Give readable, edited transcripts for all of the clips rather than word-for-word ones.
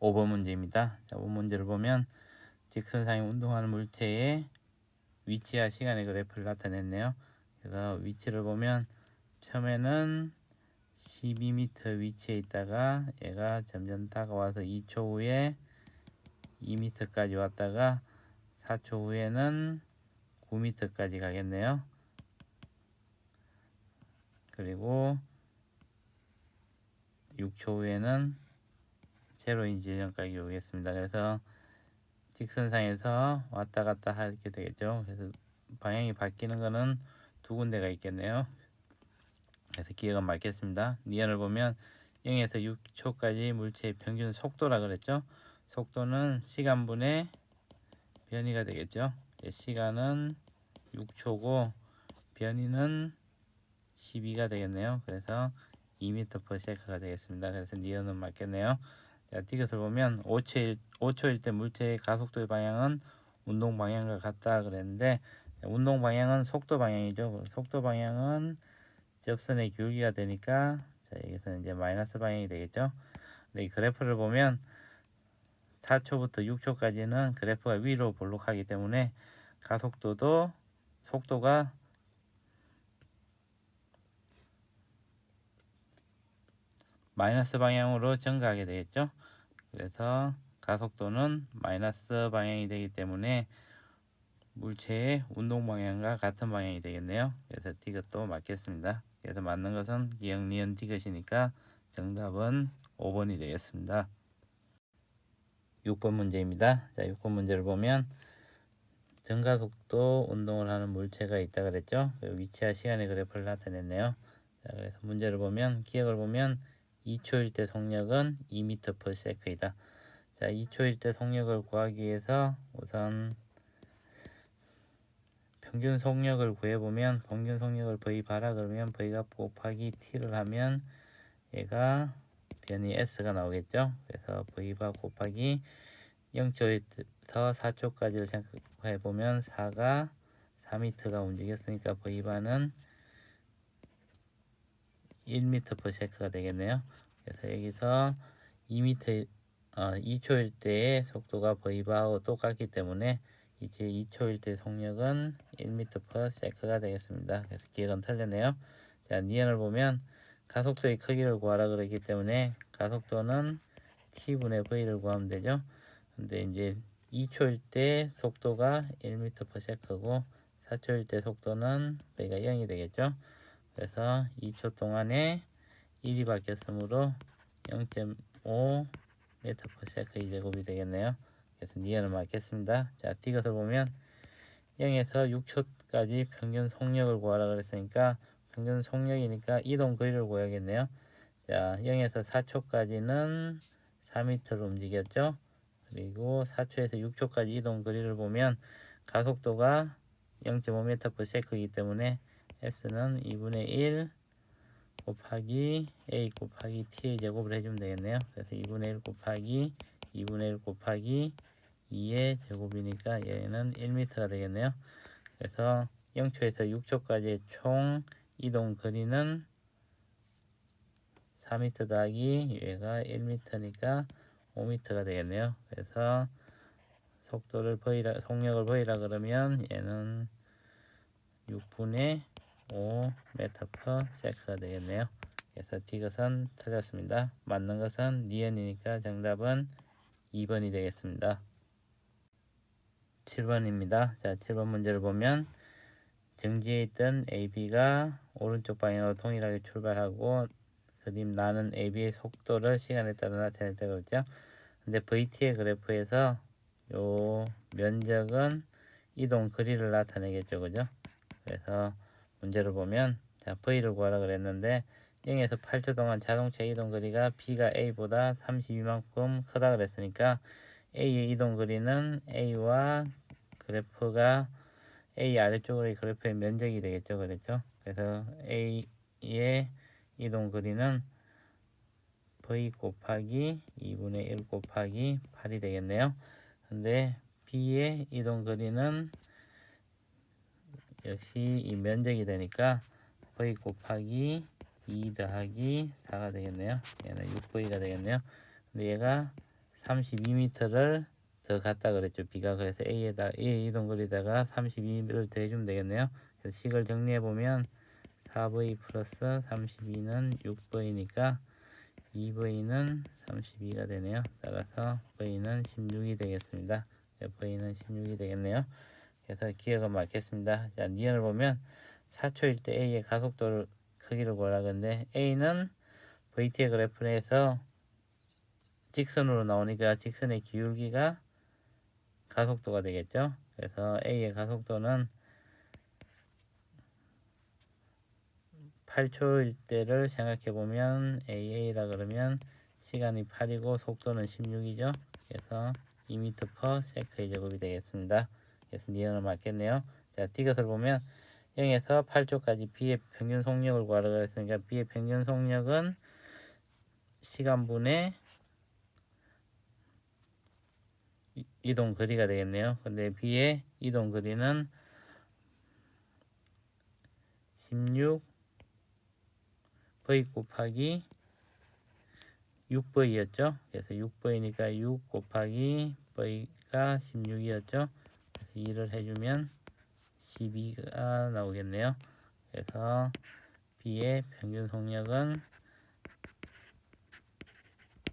5번 문제입니다. 자, 5번 문제를 보면 직선상에 운동하는 물체의 위치와 시간의 그래프를 나타냈네요. 그래서 위치를 보면 처음에는 12m 위치에 있다가 얘가 점점 다가와서 2초 후에 2m까지 왔다가 4초 후에는 9m까지 가겠네요. 그리고 6초 후에는 제로인 지점까지 오겠습니다. 그래서 직선상에서 왔다 갔다 하게 되겠죠. 그래서 방향이 바뀌는 거는 두 군데가 있겠네요. 그래서 기억은 맞겠습니다. 니은을 보면 0에서 6초까지 물체의 평균 속도라 그랬죠. 속도는 시간분의 변이가 되겠죠. 시간은 6초고 변이는 12가 되겠네요. 그래서 2m/s가 되겠습니다. 그래서 니은은 맞겠네요. 자, 디귿을 보면 5초일 때 물체의 가속도의 방향은 운동 방향과 같다 그랬는데, 운동 방향은 속도 방향이죠. 속도 방향은 접선의 기울기가 되니까, 자, 여기서는 이제 마이너스 방향이 되겠죠. 근데 이 그래프를 보면 4초부터 6초까지는 그래프가 위로 볼록하기 때문에 가속도도 속도가 마이너스 방향으로 증가하게 되겠죠. 그래서 가속도는 마이너스 방향이 되기 때문에 물체의 운동 방향과 같은 방향이 되겠네요. 그래서 디귿도 맞겠습니다. 그래서 맞는 것은 기역, 니은, 디귿이니까 정답은 5번이 되겠습니다. 6번 문제입니다. 자, 6번 문제를 보면 등가속도 운동을 하는 물체가 있다 그랬죠. 위치와 시간의 그래프를 나타냈네요. 자, 그래서 문제를 보면 기역을 보면 2초일 때 속력은 2m/s이다. 자, 2초일 때 속력을 구하기 위해서 우선 평균 속력을 구해보면, 평균 속력을 V 바라 그러면 V가 곱하기 T를 하면 얘가 변이 S가 나오겠죠. 그래서 V 바 곱하기 0초에서 4초까지를 생각해보면 4가 4m가 움직였으니까 V 바는 1m/s가 되겠네요. 그래서 여기서 2초일 때의 속도가 V 바하고 똑같기 때문에 이제 2초일 때 속력은 1m/s가 되겠습니다. 그래서 기억은 틀렸네요. 자, 니은을 보면 가속도의 크기를 구하라 그랬기 때문에 가속도는 t분의 v를 구하면 되죠. 근데 이제 2초일 때 속도가 1m/s고 4초일 때 속도는 v가 0이 되겠죠. 그래서 2초 동안에 1이 바뀌었으므로 0.5m/s 제곱이 되겠네요. 그래서 니은을 맞겠습니다. 자, 디귿을 보면 0에서 6초까지 평균 속력을 구하라 그랬으니까 평균 속력이니까 이동 거리를 구해야겠네요. 자, 0에서 4초까지는 4m를 움직였죠. 그리고 4초에서 6초까지 이동 거리를 보면 가속도가 0.5m/s이기 때문에 s는 2분의 1 곱하기 a 곱하기 t의 제곱을 해주면 되겠네요. 그래서 2분의 1 곱하기 2분의 1 곱하기 2의 제곱이니까 얘는 1m가 되겠네요. 그래서 0초에서 6초까지의 총 이동 거리는 4m 더하기 얘가 1m니까 5m가 되겠네요. 그래서 속력을 V라 그러면 얘는 6분의 5m/s가 되겠네요. 그래서 디귿은 틀렸습니다. 맞는 것은 니은이니까 정답은 2번이 되겠습니다. 7번입니다. 자, 7번 문제를 보면 정지해 있던 AB가 오른쪽 방향으로 동일하게 출발하고 그림 나는 AB의 속도를 시간에 따라 나타냈다고 그랬죠. 근데 VT의 그래프에서 요 면적은 이동 거리를 나타내겠죠. 그죠? 그래서 문제를 보면 자, V를 구하라 그랬는데 0에서 8초 동안 자동차 이동 거리가 B가 A보다 32만큼 크다 그랬으니까 A의 이동 거리는 A와 그래프가 A 아래쪽으로의 그래프의 면적이 되겠죠. 그렇죠? 그래서 A의 이동 거리는 V 곱하기 2분의 1 곱하기 8이 되겠네요. 근데 B의 이동 거리는 역시 이 면적이 되니까 V 곱하기 2 더하기 4가 되겠네요. 얘는 6V가 되겠네요. 근데 얘가 32m를 더 갔다 그랬죠. B가. 그래서 A에다 A 이동거리다가 32를 더해주면 되겠네요. 그래서 식을 정리해보면 4V 플러스 32는 6V니까 2V는 32가 되네요. 따라서 V는 16이 되겠습니다. V는 16이 되겠네요. 그래서 기억은 맞겠습니다. 자, 니은을 보면 4초일 때 A의 가속도를 크기를 구하라. 근데 A는 VT의 그래프에서 직선으로 나오니까 직선의 기울기가 가속도가 되겠죠. 그래서 A의 가속도는 8초일 때를 생각해 보면 AA라 그러면 시간이 8이고 속도는 16이죠. 그래서 2m/s의 제곱이 되겠습니다. 그래서 니은을 맞겠네요. 자, D것을 보면 0에서 8초까지 B의 평균 속력을 구하라고 했으니까 B의 평균 속력은 시간분의 이동 거리가 되겠네요. 근데 B의 이동 거리는 16V 곱하기 6V였죠. 그래서 6V니까 6 곱하기 V가 16이었죠. 그래서 2를 해주면 12가 나오겠네요. 그래서 B의 평균 속력은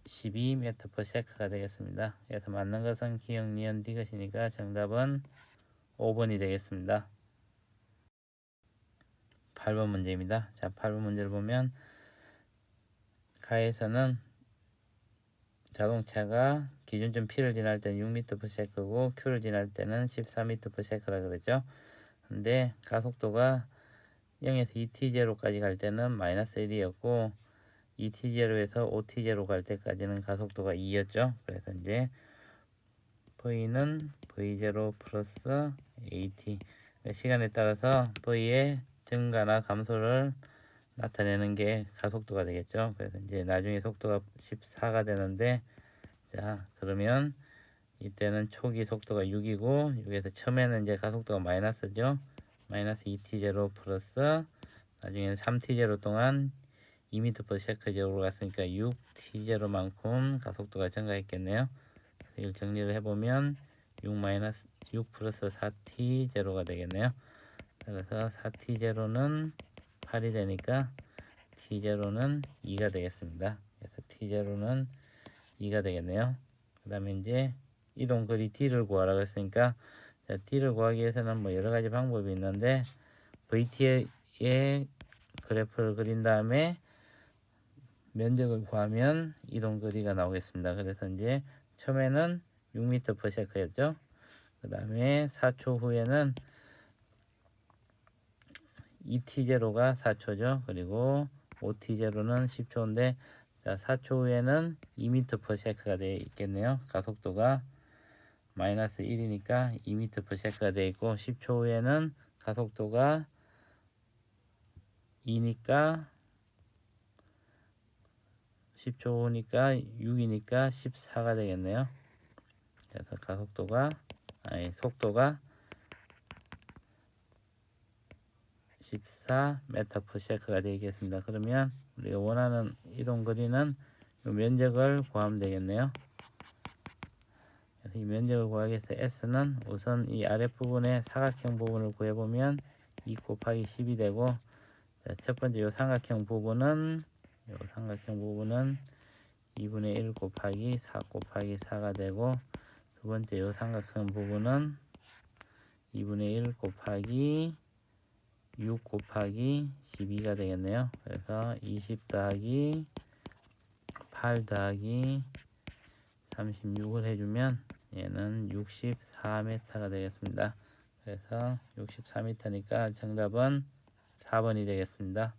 12m/s가 되겠습니다. 그래서 맞는 것은 기억, 니은, 디귿이니까 정답은 5번이 되겠습니다. 8번 문제입니다. 자, 8번 문제를 보면 가에서는 자동차가 기준점 P를 지날 때는 6m/s고 Q를 지날 때는 14m/s라 그러죠. 근데 가속도가 0에서 2t0까지 갈 때는 마이너스 1이었고 2t0에서 5t0 갈 때까지는 가속도가 2였죠. 그래서 이제 V는 V0 플러스 AT 시간에 따라서 V의 증가나 감소를 나타내는 게 가속도가 되겠죠. 그래서 이제 나중에 속도가 14가 되는데 자, 그러면 이때는 초기 속도가 6이고 6에서 처음에는 이제 가속도가 마이너스죠. 마이너스 2t0 플러스 나중에는 3t0 동안 2m/s제곱으로 갔으니까 6t0만큼 가속도가 증가했겠네요. 이걸 정리를 해보면 6 플러스 4t0가 되겠네요. 그래서 4t0는 8이 되니까 t0는 2가 되겠습니다. 그래서 t0는 2가 되겠네요. 그 다음에 이제 이동거리 d를 구하라고 했으니까 d를 구하기 위해서는 뭐 여러가지 방법이 있는데 VT의 그래프를 그린 다음에 면적을 구하면 이동거리가 나오겠습니다. 그래서 이제 처음에는 6m/s였죠. 그 다음에 4초 후에는 2t0가 4초죠. 그리고 5t0는 10초인데 4초 후에는 2m/s가 되어 있겠네요. 가속도가 마이너스 1이니까 2m/s가 되어 있고 10초 후에는 가속도가 2니까 10초 후니까 6이니까 14가 되겠네요. 그래서 속도가 14m/s가 되겠습니다. 그러면 우리가 원하는 이동 거리는 면적을 구하면 되겠네요. 이 면적을 구하기 위해서 S는 우선 이 아랫부분의 사각형 부분을 구해보면 2 곱하기 10이 되고 첫 번째 요 삼각형 부분은 2분의 1 곱하기 4 곱하기 4가 되고 두 번째 요 삼각형 부분은 2분의 1 곱하기 6 곱하기 12가 되겠네요. 그래서 20 더하기 8 더하기 36을 해주면 얘는 64m가 되겠습니다. 그래서 64m니까 정답은 4번이 되겠습니다.